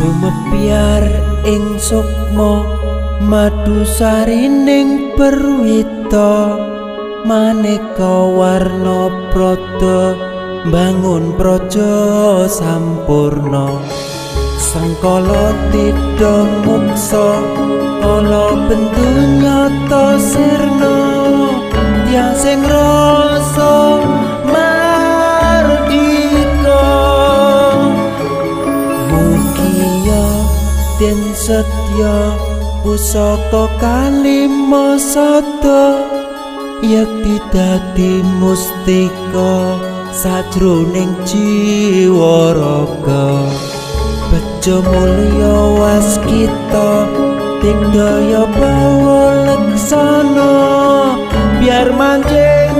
Sumepyar ing sukma madu sarining perwita maneka warna prada bangun praja sampurna sangkala tidha muksa kala bendu nyata sirna tiyang sing rasa mardika mugia den setya pusaka kalima sada yakti dadi mustika sajroning jiwa raga bejo mulya waskita digdaya bawa leksana biar manjing